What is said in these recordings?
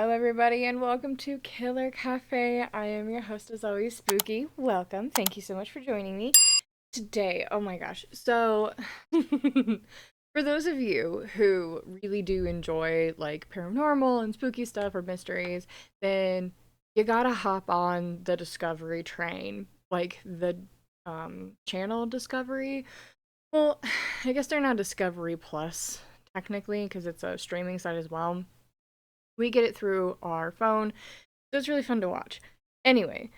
Hello, everybody, and welcome to Killer Cafe. I am your host, as always, Spooky. Welcome. Thank you so much for joining me today. Oh my gosh. So, for those of you who really do enjoy like paranormal and spooky stuff or mysteries, then you gotta hop on the Discovery train, like the channel Discovery. Well, I guess they're not Discovery Plus technically because it's a streaming site as well. We get it through our phone, so it's really fun to watch. Anyway,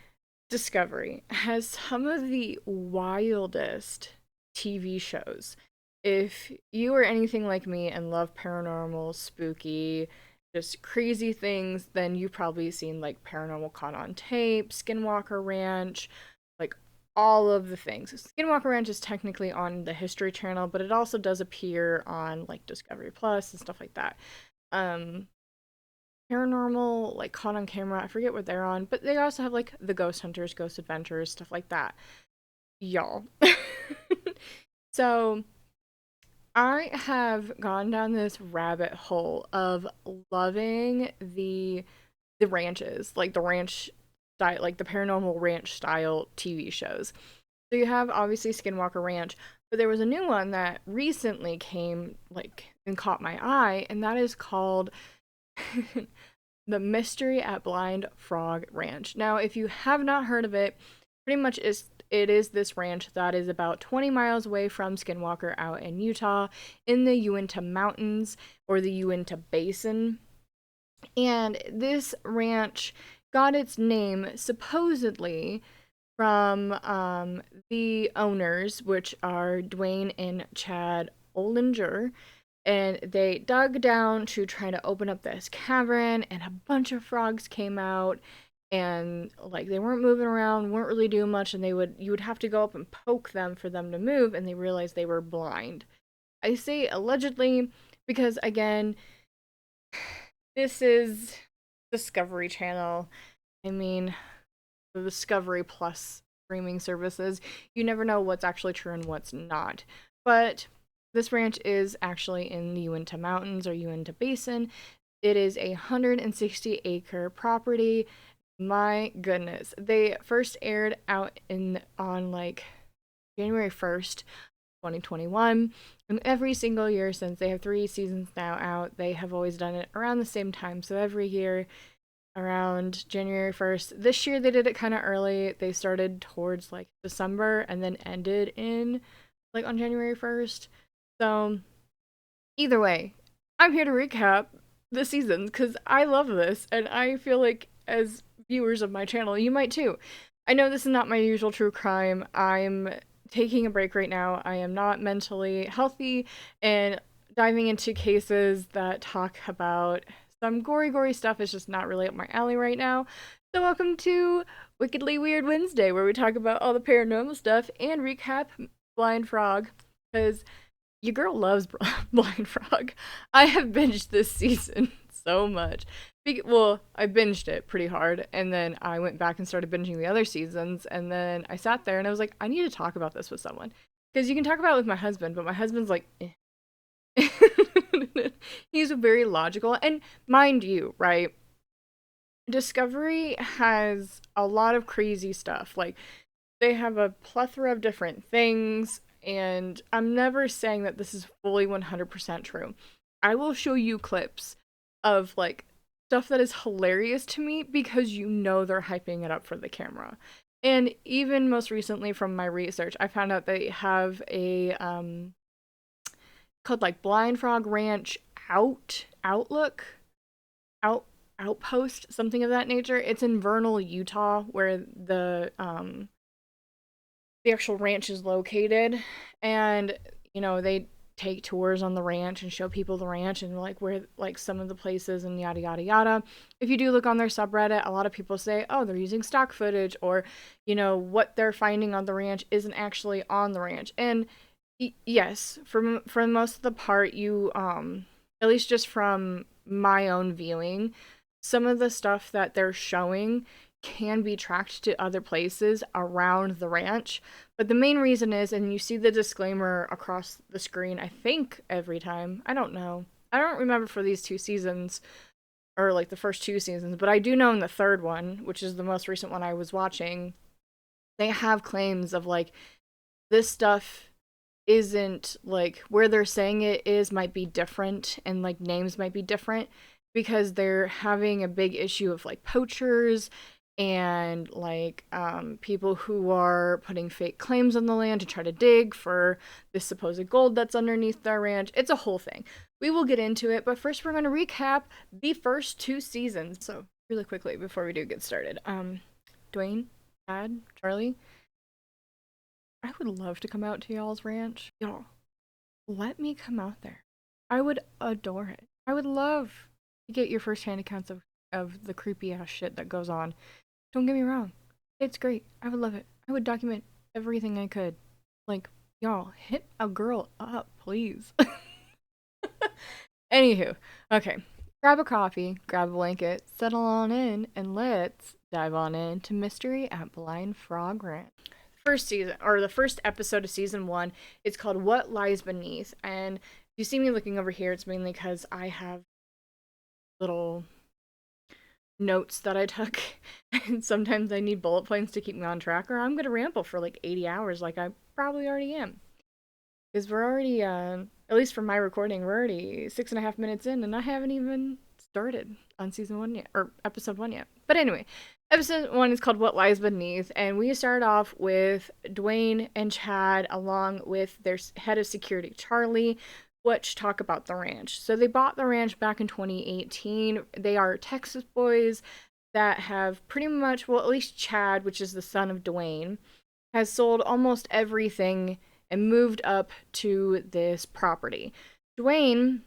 Discovery has some of the wildest TV shows. If you are anything like me and love paranormal, spooky, just crazy things, then you've probably seen like Paranormal Caught on Tape, Skinwalker Ranch, like all of the things. Skinwalker Ranch is technically on the History Channel, but it also does appear on like Discovery Plus and stuff like that. Um, Paranormal, like Caught on Camera, I forget what they're on, but they also have like the Ghost Hunters, Ghost Adventures, stuff like that. Y'all. So I have gone down this rabbit hole of loving the ranches, like the ranch style, like the paranormal ranch style TV shows. So you have obviously Skinwalker Ranch, but there was a new one that recently came like and caught my eye, and that is called The Mystery at Blind Frog Ranch. Now, if you have not heard of it, pretty much it is this ranch that is about 20 miles away from Skinwalker out in Utah in the Uinta Mountains or the Uinta Basin. And this ranch got its name supposedly from the owners, which are Duane and Chad Ollinger, and they dug down to try to open up this cavern, and a bunch of frogs came out, and like they weren't moving around, weren't really doing much, and you would have to go up and poke them for them to move, and they realized they were blind. I say allegedly because again, this is Discovery Channel. I mean, the Discovery Plus streaming services. You never know what's actually true and what's not. But this ranch is actually in the Uinta Mountains or Uinta Basin. It is a 160-acre property. My goodness. They first aired out in on like January 1st, 2021. And every single year since, they have 3 seasons now out, they have always done it around the same time. So every year around January 1st. This year they did it kind of early. They started towards like December and then ended in like on January 1st. So either way, I'm here to recap the seasons because I love this and I feel like as viewers of my channel, you might too. I know this is not my usual true crime. I'm taking a break right now. I am not mentally healthy and diving into cases that talk about some gory stuff is just not really up my alley right now. So welcome to Wickedly Weird Wednesday, where we talk about all the paranormal stuff and recap Blind Frog, because your girl loves Blind Frog. I have binged this season so much. Well, I binged it pretty hard, and then I went back and started binging the other seasons, and then I sat there and I was like, I need to talk about this with someone. Because you can talk about it with my husband, but my husband's like, eh. He's very logical. And mind you, right? Discovery has a lot of crazy stuff. Like, they have a plethora of different things, and I'm never saying that this is fully 100% true. I will show you clips of, like, stuff that is hilarious to me because you know they're hyping it up for the camera. And even most recently from my research, I found out they have a, called like Blind Frog Ranch Outlook out Outpost, something of that nature. It's in Vernal, Utah, where the actual ranch is located, and they take tours on the ranch and show people the ranch and like where like some of the places and yada yada yada. If you do look on their subreddit, a lot of people say, oh, they're using stock footage, or what they're finding on the ranch isn't actually on the ranch. And yes, for most of the part, you at least just from my own viewing, some of the stuff that they're showing can be tracked to other places around the ranch. But the main reason is, and you see the disclaimer across the screen, I think every time. I don't know. I don't remember for these 2 seasons or like the first two seasons, but I do know in the third one, which is the most recent one I was watching, they have claims of like this stuff isn't like where they're saying it is might be different and like names might be different because they're having a big issue of like poachers and like people who are putting fake claims on the land to try to dig for this supposed gold that's underneath their ranch. It's a whole thing. We will get into it, but first we're going to recap the first two seasons. So really quickly before we do get started, Duane, Chad, Charlie, I would love to come out to y'all's ranch. Y'all, let me come out there. I would adore it. I would love to get your first-hand accounts of the creepy ass shit that goes on. Don't get me wrong. It's great. I would love it. I would document everything I could. Like, y'all, hit a girl up, please. Anywho, okay. Grab a coffee, grab a blanket, settle on in, and let's dive on into Mystery at Blind Frog Ranch. First season, or the first episode of season 1, it's called What Lies Beneath. And if you see me looking over here, it's mainly because I have little notes that I took, and sometimes I need bullet points to keep me on track, or I'm gonna ramble for like 80 hours like I probably already am. Because we're already, at least for my recording, we're already 6.5 minutes in, and I haven't even started on season 1 yet, or episode 1 yet. But anyway, episode 1 is called What Lies Beneath, and we start off with Duane and Chad along with their head of security, Charlie, which talk about the ranch. So they bought the ranch back in 2018. They are Texas boys that have pretty much, well, at least Chad, which is the son of Duane, has sold almost everything and moved up to this property. Duane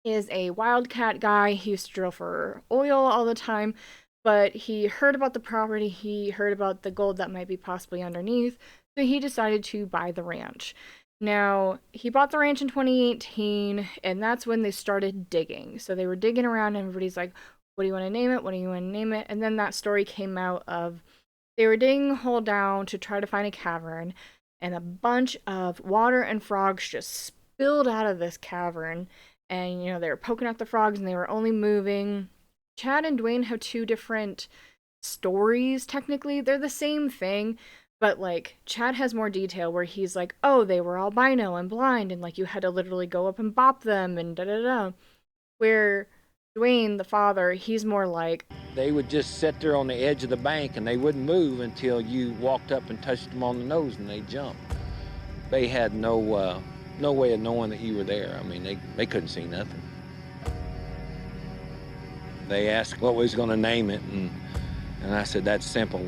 is a wildcat guy. He used to drill for oil all the time, but he heard about the property. He heard about the gold that might be possibly underneath, so he decided to buy the ranch. Now, he bought the ranch in 2018, and that's when they started digging. So they were digging around, and everybody's like, what do you want to name it? What do you want to name it? And then that story came out of they were digging a hole down to try to find a cavern, and a bunch of water and frogs just spilled out of this cavern. And, you know, they were poking at the frogs, and they were only moving. Chad and Duane have two different stories, technically. They're the same thing, but, like, Chad has more detail where he's like, oh, they were albino and blind, and, like, you had to literally go up and bop them, and da-da-da. Where Duane, the father, he's more like, they would just sit there on the edge of the bank, and they wouldn't move until you walked up and touched them on the nose, and they jumped. They had no way of knowing that you were there. I mean, they couldn't see nothing. They asked what we was going to name it, and I said, that's simple.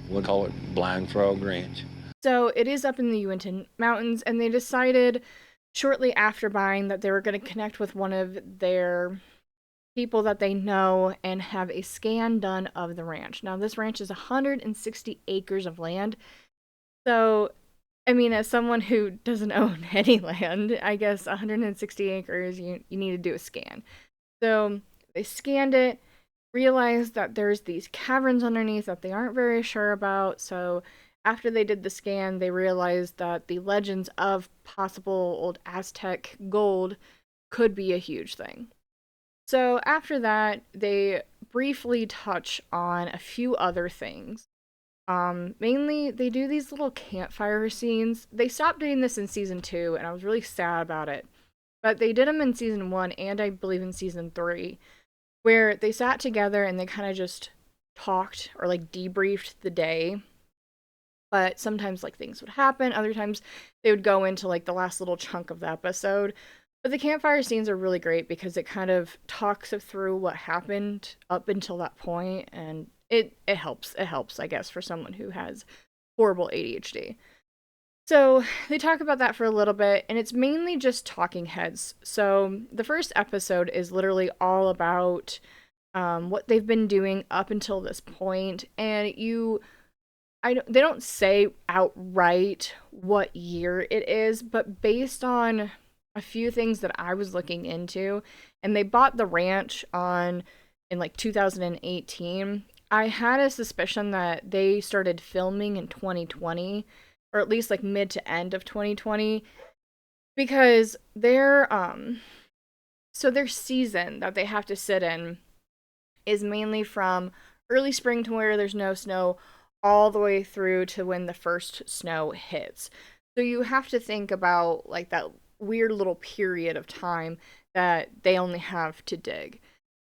We'll call it Blind Frog Ranch. So it is up in the Uinta Mountains, and they decided shortly after buying that they were going to connect with one of their people that they know and have a scan done of the ranch. Now, this ranch is 160 acres of land. So, I mean, as someone who doesn't own any land, I guess 160 acres, you need to do a scan. So they scanned it, realized that there's these caverns underneath that they aren't very sure about. So after they did the scan, they realized that the legends of possible old Aztec gold could be a huge thing. So after that, they briefly touch on a few other things. Mainly, they do these little campfire scenes. They stopped doing this in season 2, and I was really sad about it. But they did them in season 1, and I believe in season 3, where they sat together and they kind of just talked or like debriefed the day. But sometimes like things would happen. Other times they would go into like the last little chunk of the episode. But the campfire scenes are really great because it kind of talks through what happened up until that point, and it helps. It helps, I guess, for someone who has horrible ADHD. So they talk about that for a little bit, and it's mainly just talking heads. So the first episode is literally all about what they've been doing up until this point, and they don't say outright what year it is, but based on a few things that I was looking into, and they bought the ranch in like 2018. I had a suspicion that they started filming in 2020, or at least like mid to end of 2020, because their So their season that they have to sit in is mainly from early spring to where there's no snow all the way through to when the first snow hits. So you have to think about like that weird little period of time that they only have to dig.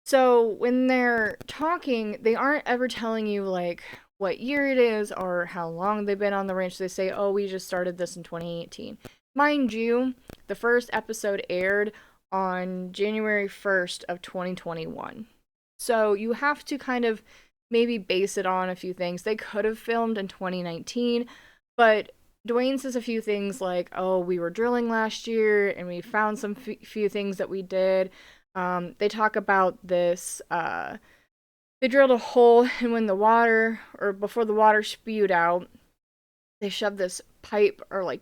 So when they're talking, they aren't ever telling you like what year it is or how long they've been on the ranch. They say, "Oh, we just started this in 2018." Mind you, the first episode aired on January 1st of 2021. So you have to kind of maybe base it on a few things. They could have filmed in 2019, but Duane says a few things like, "Oh, we were drilling last year and we found some few things that we did." They talk about this. They drilled a hole, and when the water, or before the water spewed out, they shoved this pipe or like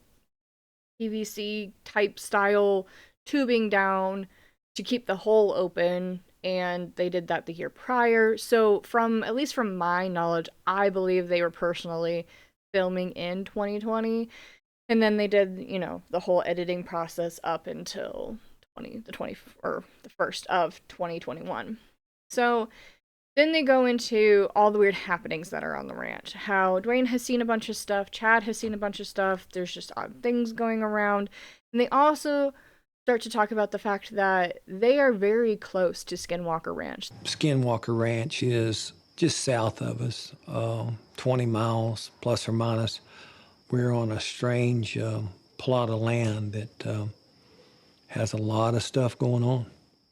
PVC type style tubing down to keep the hole open. And they did that the year prior. So, from at least from my knowledge, I believe they were personally filming in 2020. And then they did, the whole editing process up until 20 or the first of 2021. So then they go into all the weird happenings that are on the ranch. How Duane has seen a bunch of stuff, Chad has seen a bunch of stuff, there's just odd things going around. And they also start to talk about the fact that they are very close to Skinwalker Ranch. Skinwalker Ranch is just south of us, 20 miles plus or minus. We're on a strange plot of land that has a lot of stuff going on.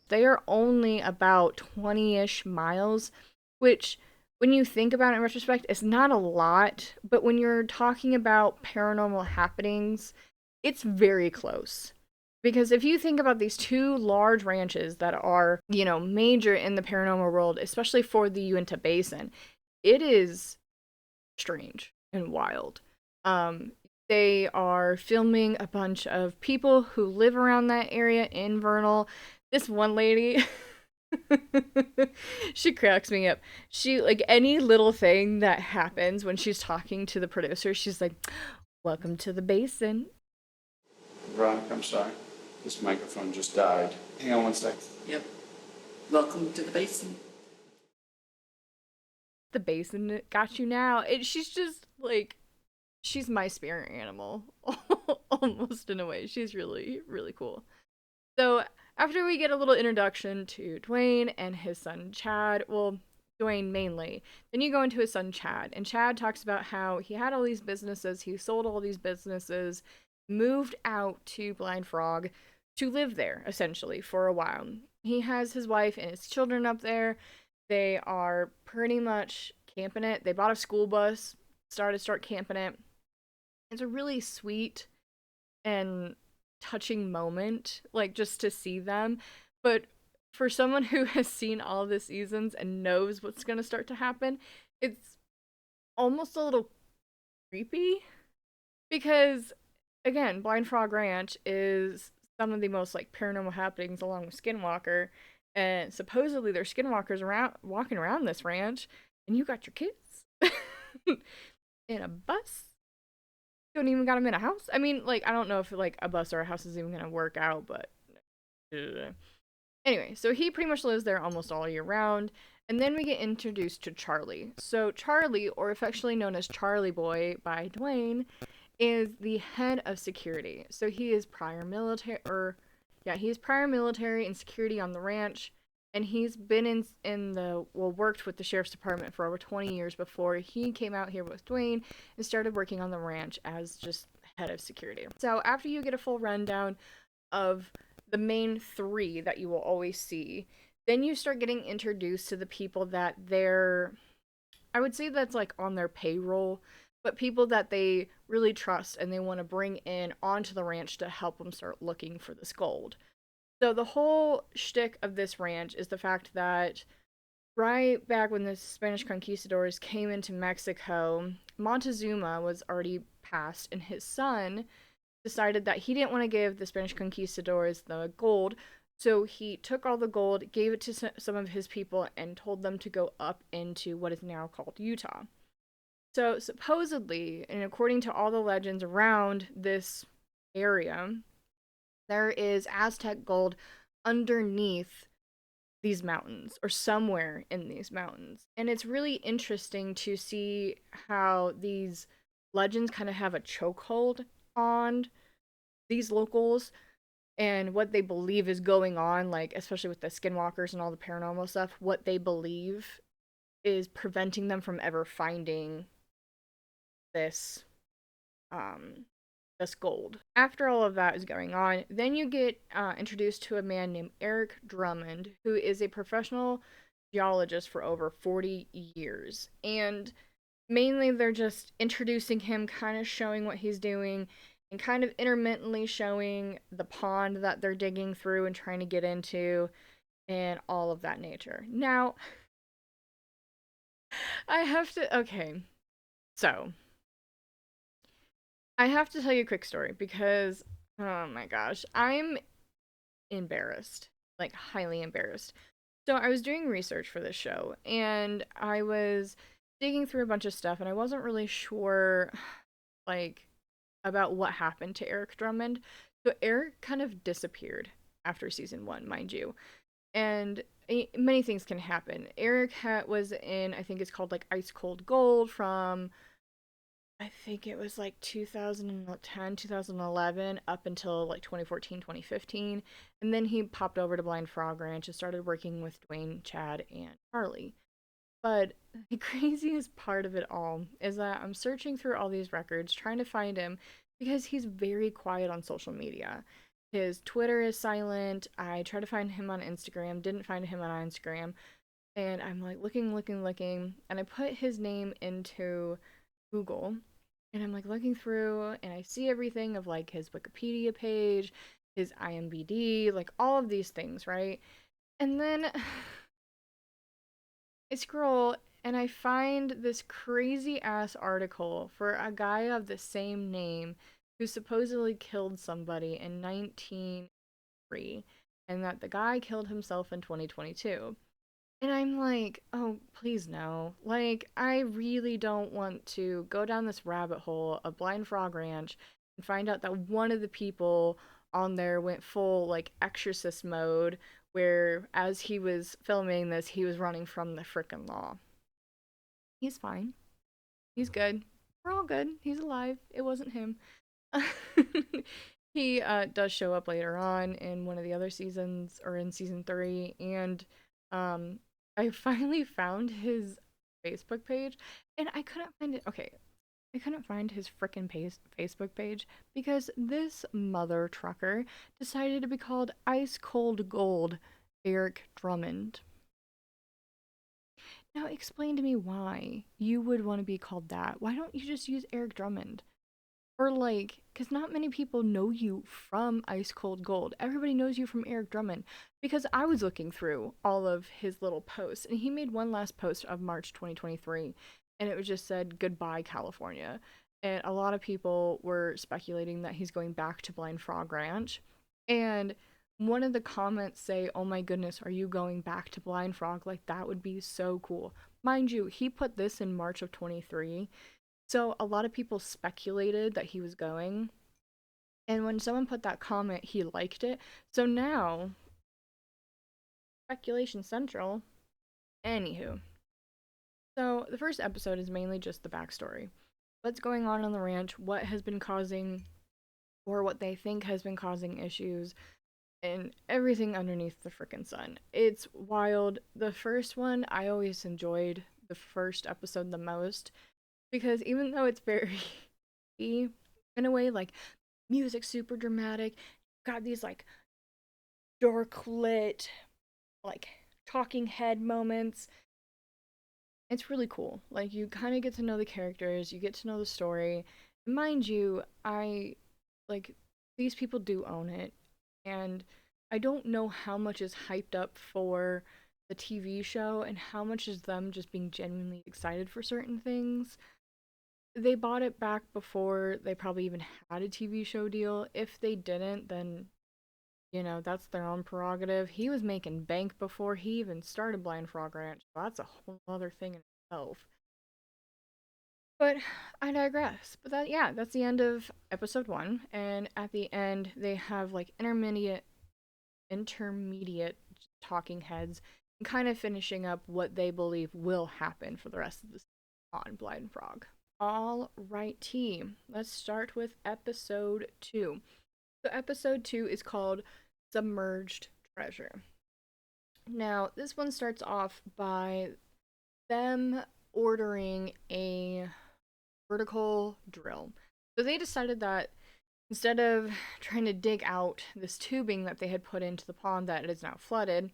They are only about 20-ish miles, which when you think about it in retrospect, it's not a lot, but when you're talking about paranormal happenings, it's very close. Because if you think about these two large ranches that are, major in the paranormal world, especially for the Uinta Basin, it is strange and wild. They are filming a bunch of people who live around that area in Vernal. This one lady, she cracks me up. She, like, any little thing that happens when she's talking to the producer, she's like, "Welcome to the basin." Veronica, I'm sorry. This microphone just died. Hang on one sec. Yep. Welcome to the basin. The basin got you now. She's just, like, she's my spirit animal. Almost in a way. She's really, really cool. So after we get a little introduction to Duane and his son Chad, well, Duane mainly, then you go into his son Chad, and Chad talks about how he had all these businesses, he sold all these businesses, moved out to Blind Frog to live there, essentially, for a while. He has his wife and his children up there. They are pretty much camping it. They bought a school bus, start camping it. It's a really sweet and touching moment, like, just to see them. But for someone who has seen all the seasons and knows what's going to start to happen, it's almost a little creepy. Because, again, Blind Frog Ranch is some of the most, like, paranormal happenings along with Skinwalker. And supposedly there's skinwalkers walking around this ranch, and you got your kids in a bus. You don't even got them in a house. I mean, like, I don't know if like a bus or a house is even gonna work out, but anyway, so he pretty much lives there almost all year round. And then we get introduced to Charlie. So Charlie, or affectionately known as Charlie Boy by Duane, is the head of security. So he is prior military, and security on the ranch, and he's been worked with the sheriff's department for over 20 years before he came out here with Duane and started working on the ranch as just head of security. So after you get a full rundown of the main three that you will always see, then you start getting introduced to the people that I would say that's like on their payroll, but people that they really trust and they want to bring in onto the ranch to help them start looking for this gold. So the whole shtick of this ranch is the fact that right back when the Spanish conquistadors came into Mexico, Montezuma was already passed, and his son decided that he didn't want to give the Spanish conquistadors the gold, so he took all the gold, gave it to some of his people, and told them to go up into what is now called Utah. So supposedly, and according to all the legends around this area, there is Aztec gold underneath these mountains or somewhere in these mountains. And it's really interesting to see how these legends kind of have a chokehold on these locals and what they believe is going on, like especially with the skinwalkers and all the paranormal stuff, what they believe is preventing them from ever finding this um this gold. After all of that is going on, then you get introduced to a man named Eric Drummond, who is a professional geologist for over 40 years. And mainly they're just introducing him, kind of showing what he's doing, and kind of intermittently showing the pond that they're digging through and trying to get into, and all of that nature. Now, I have to. Okay, so I have to tell you a quick story because, oh my gosh, I'm embarrassed. Like, highly embarrassed. So, I was doing research for this show, and I was digging through a bunch of stuff, and I wasn't really sure, like, about what happened to Eric Drummond. So, Eric kind of disappeared after season one, mind you. And many things can happen. Eric was in, I think it's called like Ice Cold Gold from I think it was like 2010, 2011, up until like 2014, 2015. And then he popped over to Blind Frog Ranch and started working with Dwayne, Chad, and Harley. But the craziest part of it all is that I'm searching through all these records trying to find him because he's very quiet on social media. His Twitter is silent. I tried to find him on Instagram, didn't find him on Instagram. And I'm like looking, looking, looking. And I put his name into Google and I'm like looking through and I see everything of like his Wikipedia page, his IMDb, like all of these things, right? And then I scroll and I find this crazy ass article for a guy of the same name who supposedly killed somebody in 1903 and that the guy killed himself in 2022. And I'm like, oh, please no. Like, I really don't want to go down this rabbit hole of Blind Frog Ranch and find out that one of the people on there went full, like, exorcist mode, where as he was filming this, he was running from the frickin' law. He's fine. He's good. We're all good. He's alive. It wasn't him. He does show up later on in one of the other seasons, or in season three, and um, I finally found his Facebook page, and I couldn't find it. Okay, I couldn't find his frickin' Facebook page because this mother trucker decided to be called Ice Cold Gold Eric Drummond. Now explain to me why you would want to be called that. Why don't you just use Eric Drummond? Or like, because not many people know you from Ice Cold Gold. Everybody knows you from Eric Drummond. Because I was looking through all of his little posts, and he made one last post of March 2023, and it was just said, "Goodbye, California." And a lot of people were speculating that he's going back to Blind Frog Ranch. And one of the comments say, "Oh my goodness, are you going back to Blind Frog? Like, that would be so cool." Mind you, he put this in March of 23. So a lot of people speculated that he was going. And when someone put that comment, he liked it. So now, speculation central. Anywho. So the first episode is mainly just the backstory. What's going on the ranch, what has been causing, or what they think has been causing issues, and everything underneath the frickin' sun. It's wild. The first one, I always enjoyed the first episode the most because even though it's very in a way, like music super dramatic, got these like dark lit, like talking head moments. It's really cool. Like you kind of get to know the characters, you get to know the story. Mind you, I like these people do own it, and I don't know how much is hyped up for the TV show and how much is them just being genuinely excited for certain things. They bought it back before they probably even had a TV show deal. If they didn't, then that's their own prerogative. He was making bank before he even started Blind Frog Ranch. So that's a whole other thing in itself. But I digress. But yeah, that's the end of episode one. And at the end, they have like intermediate talking heads and kind of finishing up what they believe will happen for the rest of the season on Blind Frog. All righty, let's start with episode 2. So episode 2 is called Submerged Treasure. Now, this one starts off by them ordering a vertical drill. So they decided that instead of trying to dig out this tubing that they had put into the pond that is now flooded,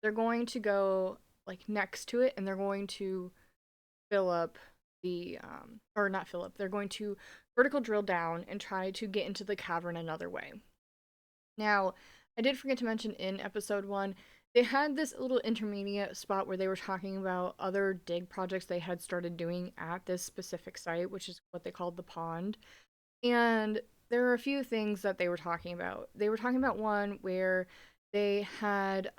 they're going to go like next to it and they're going to fill up the or not fill up, they're going to vertical drill down and try to get into the cavern another way. Now, I did forget to mention in episode 1, they had this little intermediate spot where they were talking about other dig projects they had started doing at this specific site, which is what they called the pond. And there were a few things that they were talking about. They were talking about one where they had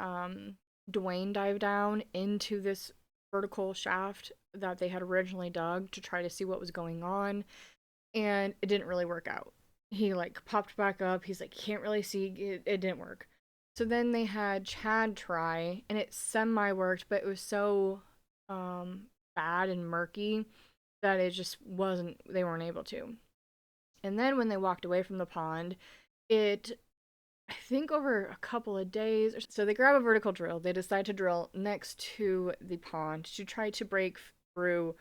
Duane dive down into this vertical shaft that they had originally dug to try to see what was going on, and it didn't really work out. He like popped back up. He's like, can't really see. It didn't work. So then they had Chad try, and it semi-worked, but it was so bad and murky that it just wasn't, they weren't able to. And then when they walked away from the pond, it, I think over a couple of days, so they grab a vertical drill. They decide to drill next to the pond to try to break through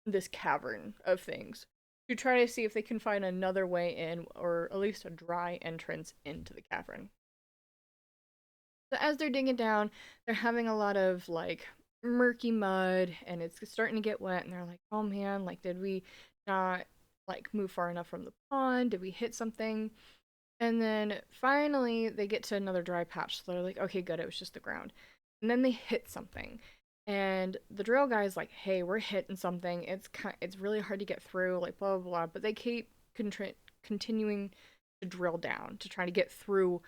this cavern of things, to try to see if they can find another way in, or at least a dry entrance into the cavern. So as they're digging down, they're having a lot of like murky mud and it's starting to get wet, and they're like, oh man, like did we not like move far enough from the pond? Did we hit something? And then finally they get to another dry patch. So they're like, okay, good, it was just the ground. And then they hit something. And the drill guy's like, hey, we're hitting something. It's really hard to get through, like blah, blah, blah. But they keep continuing to drill down to try to get through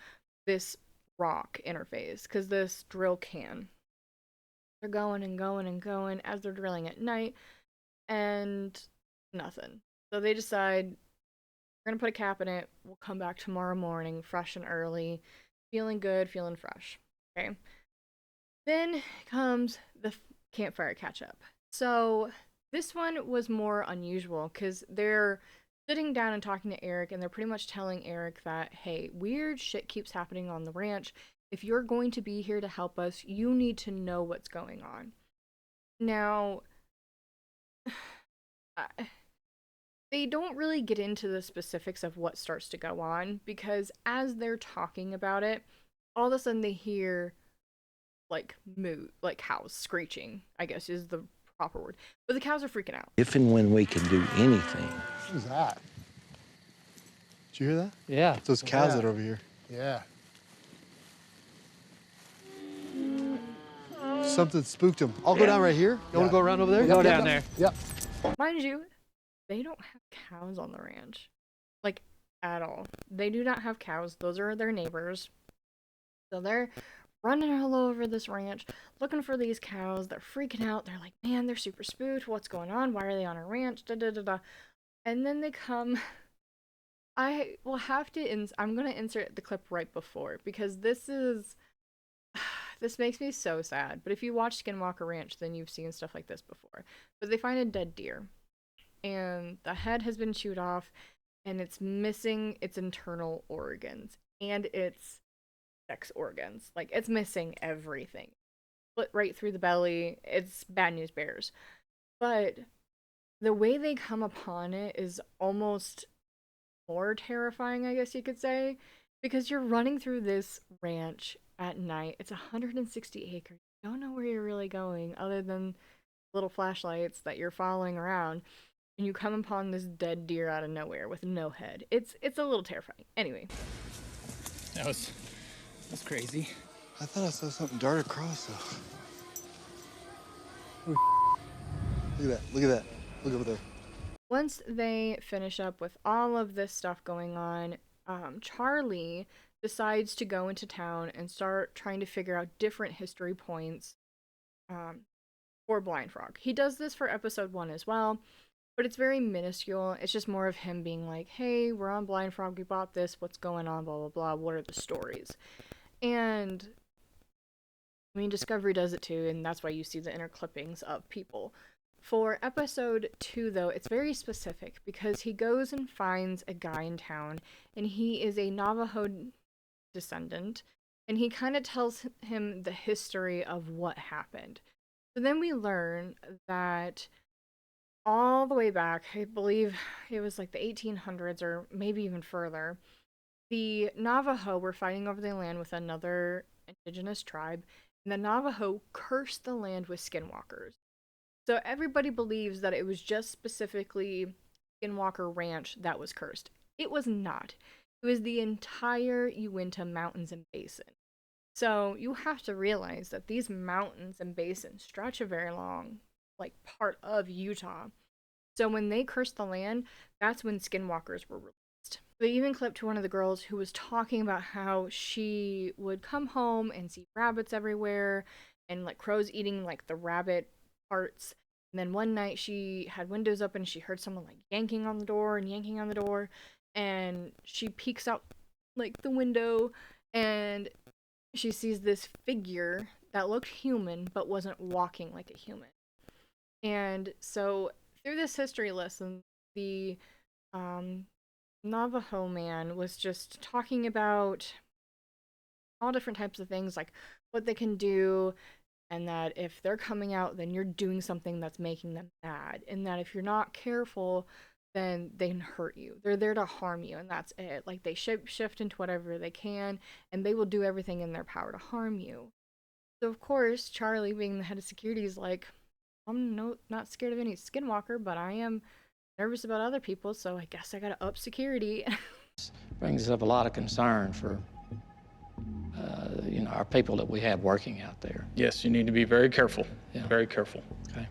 this rock interface because this drill can. They're going and going and going as they're drilling at night, and nothing. So they decide, we're gonna put a cap in it. We'll come back tomorrow morning, fresh and early, feeling good, feeling fresh. Okay. Then comes the campfire catch up. So this one was more unusual because they're sitting down and talking to Eric, and they're pretty much telling Eric that, hey, weird shit keeps happening on the ranch. If you're going to be here to help us, you need to know what's going on. Now, they don't really get into the specifics of what starts to go on, because as they're talking about it, all of a sudden they hear like cows screeching, I guess is the proper word. But the cows are freaking out. If and when we can do anything. What was that? Did you hear that? Yeah. It's those cows that are over here. Yeah. Something spooked them. I'll go down right here. You want to go around over there? Go down there. Yep. Mind you, they don't have cows on the ranch. Like, at all. They do not have cows. Those are their neighbors. So they're running all over this ranch, looking for these cows. They're freaking out. They're like, man, they're super spooked. What's going on? Why are they on our ranch? Da da da da. And then they come. I will have to. I'm gonna insert the clip right before, because this makes me so sad. But if you watch Skinwalker Ranch, then you've seen stuff like this before. But they find a dead deer, and the head has been chewed off, and it's missing its internal organs and its sex organs. Like, it's missing everything. Split right through the belly. It's bad news bears. But the way they come upon it is almost more terrifying, I guess you could say, because you're running through this ranch at night. It's 160 acres. You don't know where you're really going other than little flashlights that you're following around, and you come upon this dead deer out of nowhere with no head. It's a little terrifying. Anyway. That's crazy. I thought I saw something dart across though. Look at that. Look at that. Look over there. Once they finish up with all of this stuff going on, Charlie decides to go into town and start trying to figure out different history points for Blind Frog. He does this for episode 1 as well, but it's very minuscule. It's just more of him being like, hey, we're on Blind Frog, we bought this, what's going on, blah, blah, blah, what are the stories? And I mean, Discovery does it too, and that's why you see the inner clippings of people. For episode 2, though, it's very specific because he goes and finds a guy in town, and he is a Navajo descendant, and he kind of tells him the history of what happened. So then we learn that all the way back, I believe it was like the 1800s or maybe even further, the Navajo were fighting over the land with another indigenous tribe, and the Navajo cursed the land with skinwalkers. So everybody believes that it was just specifically Skinwalker Ranch that was cursed. It was not. It was the entire Uinta Mountains and Basin. So you have to realize that these mountains and basins stretch a very long, like, part of Utah. So when they cursed the land, that's when skinwalkers were released. They even clipped to one of the girls who was talking about how she would come home and see rabbits everywhere and like crows eating like the rabbit parts. And then one night she had windows open and she heard someone like yanking on the door and yanking on the door. And she peeks out like the window and she sees this figure that looked human but wasn't walking like a human. And so through this history lesson, the Navajo man was just talking about all different types of things, like what they can do, and that if they're coming out, then you're doing something that's making them mad, and that if you're not careful, then they can hurt you. They're there to harm you, and that's it. Like, they shift into whatever they can, and they will do everything in their power to harm you. So, of course, Charlie, being the head of security, is like, I'm not scared of any skinwalker, but I am nervous about other people, so I guess I gotta up security. Brings up a lot of concern for, our people that we have working out there. Yes, you need to be very careful. Yeah. Very careful. Okay.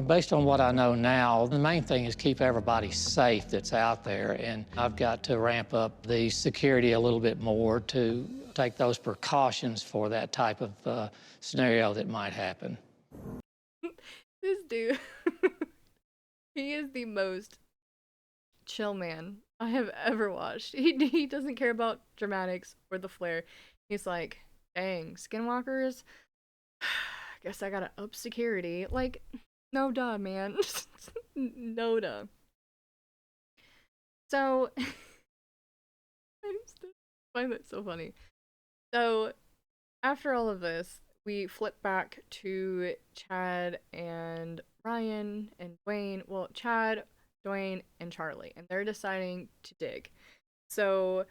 Based on what I know now, the main thing is keep everybody safe that's out there, and I've got to ramp up the security a little bit more to take those precautions for that type of scenario that might happen. This dude, he is the most chill man I have ever watched. He doesn't care about dramatics or the flair. He's like, dang, skinwalkers? Guess I gotta up security. Like, no duh, man. No duh. So, I just find that so funny. So, after all of this, we flip back to Chad and Ryan and Duane. Well, Chad, Duane, and Charlie, and they're deciding to dig. So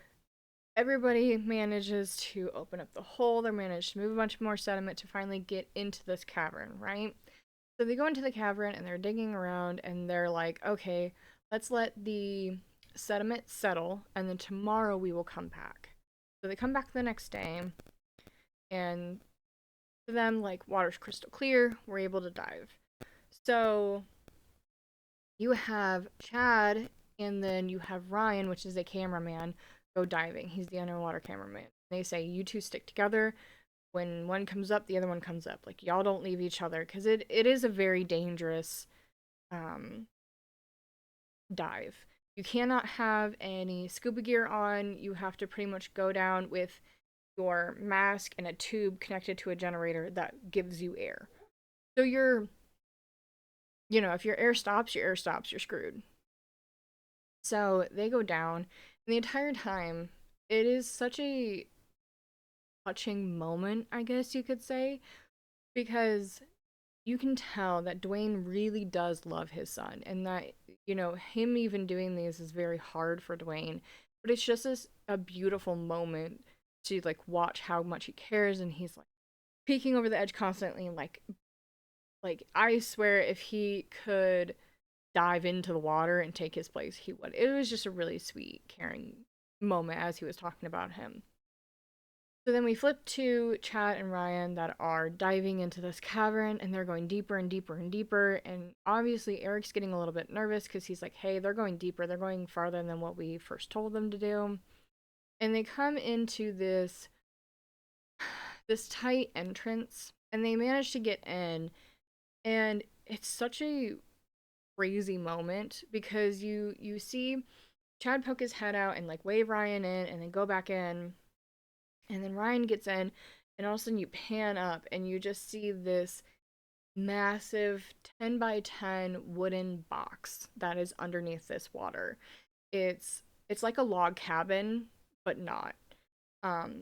everybody manages to open up the hole. They manage to move a bunch more sediment to finally get into this cavern, right? So they go into the cavern and they're digging around and they're like, okay, let's let the sediment settle and then tomorrow we will come back. So they come back the next day and to them, like, water's crystal clear. We're able to dive. So you have Chad and then you have Ryan, which is a cameraman, go diving. He's the underwater cameraman. They say, you two stick together. When one comes up, the other one comes up. Like, y'all don't leave each other, because it is a very dangerous dive. You cannot have any scuba gear on. You have to pretty much go down with your mask and a tube connected to a generator that gives you air. So if your air stops, you're screwed. So they go down, and the entire time, it is such a touching moment, I guess you could say, because you can tell that Duane really does love his son, and that, him even doing these is very hard for Duane, but it's just a beautiful moment to, like, watch how much he cares, and he's, like, peeking over the edge constantly, and, like, I swear if he could dive into the water and take his place, he would. It was just a really sweet, caring moment as he was talking about him. So then we flip to Chad and Ryan that are diving into this cavern, and they're going deeper and deeper and deeper, and obviously Eric's getting a little bit nervous because he's like, hey, they're going deeper, they're going farther than what we first told them to do. And they come into this tight entrance, and they manage to get in, and it's such a crazy moment because you see Chad poke his head out and, like, wave Ryan in and then go back in. And then Ryan gets in, and all of a sudden you pan up and you just see this massive 10 by 10 wooden box that is underneath this water. It's like a log cabin, but not.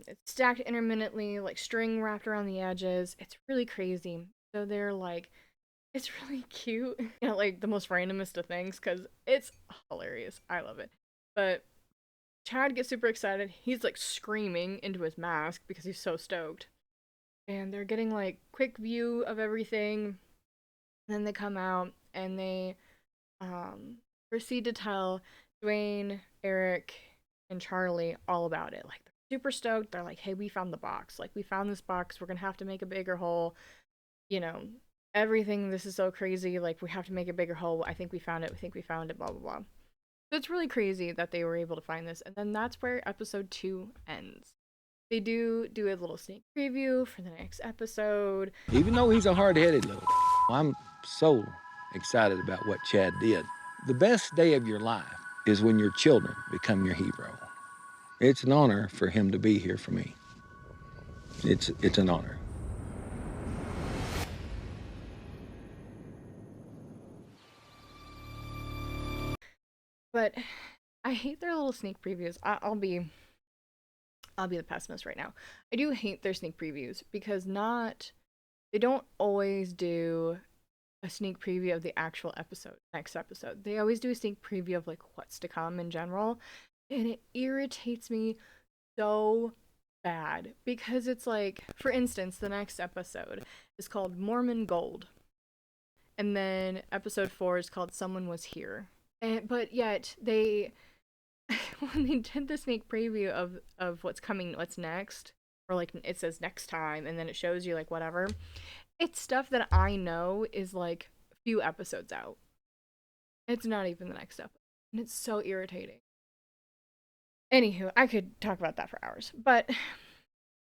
It's stacked intermittently, like string wrapped around the edges. It's really crazy. So they're like, it's really cute. Like the most randomest of things because it's hilarious. I love it. But Chad gets super excited. He's like screaming into his mask because he's so stoked. And they're getting like quick view of everything. And then they come out and they proceed to tell Duane, Eric, and Charlie all about it. Like they're super stoked. They're like, "Hey, we found the box. Like we found this box. We're gonna have to make a bigger hole. You know, everything. This is so crazy. Like we have to make a bigger hole. I think we found it. We think we found it. Blah blah blah." So it's really crazy that they were able to find this. And then that's where episode 2 ends. They do a little sneak preview for the next episode. Even though he's a hard-headed little, I'm so excited about what Chad did. The best day of your life is when your children become your hero. It's an honor for him to be here for me. It's an honor. But I hate their little sneak previews. I'll be the pessimist right now. I do hate their sneak previews because they don't always do a sneak preview of the actual episode, next episode. They always do a sneak preview of like what's to come in general, and it irritates me so bad because it's like, for instance, the next episode is called Mormon Gold, and then episode 4 is called Someone Was Here. But yet they when they did the sneak preview of what's coming, what's next, or like it says next time and then it shows you like whatever, it's stuff that I know is like a few episodes out. It's not even the next episode, and it's so irritating. Anywho, I could talk about that for hours, but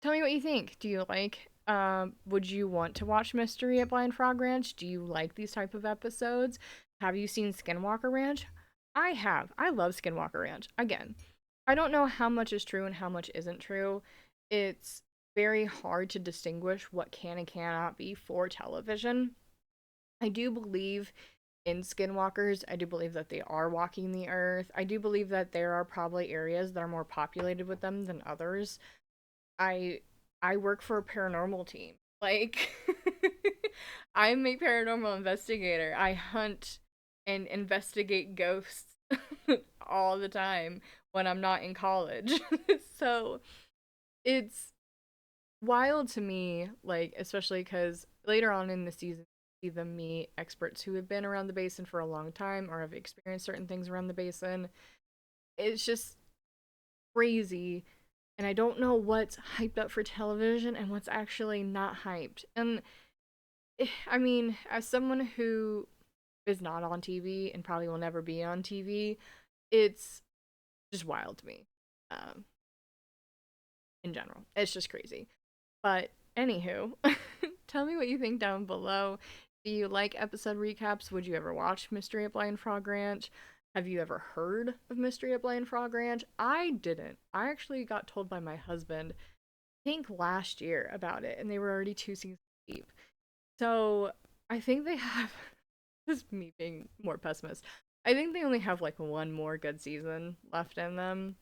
tell me what you think. Do you like would you want to watch Mystery at Blind Frog Ranch? Do you like these type of episodes? Have you seen Skinwalker Ranch? I have. I love Skinwalker Ranch. Again, I don't know how much is true and how much isn't true. It's very hard to distinguish what can and cannot be for television. I do believe in skinwalkers. I do believe that they are walking the earth. I do believe that there are probably areas that are more populated with them than others. I work for a paranormal team. Like I'm a paranormal investigator. I hunt and investigate ghosts all the time when I'm not in college. So it's wild to me, like, especially because later on in the season, you see them meet experts who have been around the basin for a long time or have experienced certain things around the basin. It's just crazy. And I don't know what's hyped up for television and what's actually not hyped. And I mean, as someone who is not on TV and probably will never be on TV, it's just wild to me. In general, it's just crazy. But anywho, tell me what you think down below. Do you like episode recaps? Would you ever watch Mystery at Blind Frog Ranch? Have you ever heard of Mystery at Blind Frog Ranch? I didn't. I actually got told by my husband, I think last year, about it, and they were already 2 seasons deep. So I think they have, this is me being more pessimist, I think they only have like one more good season left in them.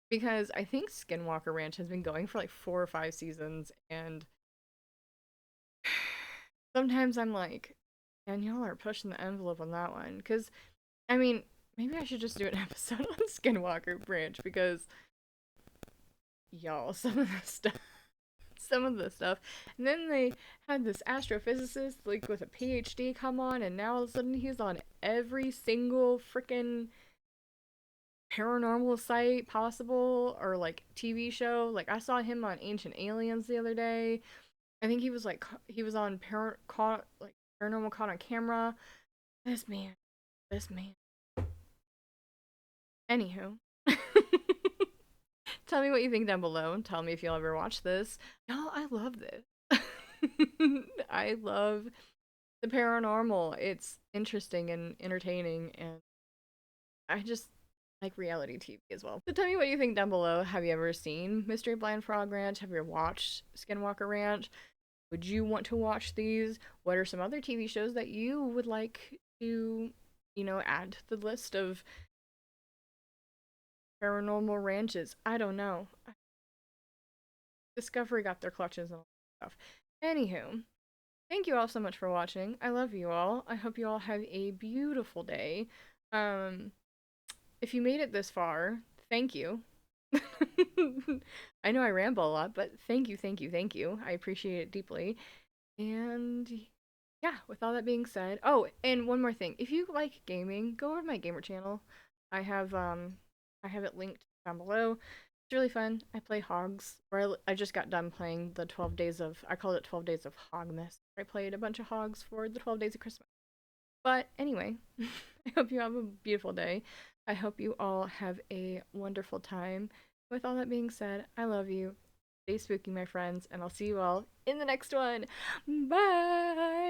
Because I think Skinwalker Ranch has been going for like 4 or 5 seasons, and sometimes I'm like, man, y'all are pushing the envelope on that one. Because, I mean, maybe I should just do an episode on Skinwalker Ranch because, y'all, some of the stuff. And then they had this astrophysicist, like, with a PhD come on, and now all of a sudden he's on every single freaking paranormal site possible, or like TV show. Like I saw him on Ancient Aliens the other day. I think he was on Paranormal Caught on Camera. This man. Anywho, tell me what you think down below. Tell me if you'll ever watch this. Y'all, I love this. I love the paranormal. It's interesting and entertaining, and I like reality TV as well. So tell me what you think down below. Have you ever seen Mystery Blind Frog Ranch? Have you ever watched Skinwalker Ranch? Would you want to watch these? What are some other TV shows that you would like to, add to the list of paranormal ranches? I don't know. Discovery got their clutches and all that stuff. Anywho, thank you all so much for watching. I love you all. I hope you all have a beautiful day. If you made it this far, thank you. I know I ramble a lot, but thank you, thank you, thank you. I appreciate it deeply. And yeah, with all that being said, oh, and one more thing. If you like gaming, go over to my gamer channel. I have it linked down below. It's really fun. I play Hogs, or I just got done playing the 12 days of, I called it 12 days of Hogmas. I played a bunch of Hogs for the 12 days of Christmas. But anyway, I hope you have a beautiful day. I hope you all have a wonderful time. With all that being said, I love you. Stay spooky, my friends, and I'll see you all in the next one. Bye!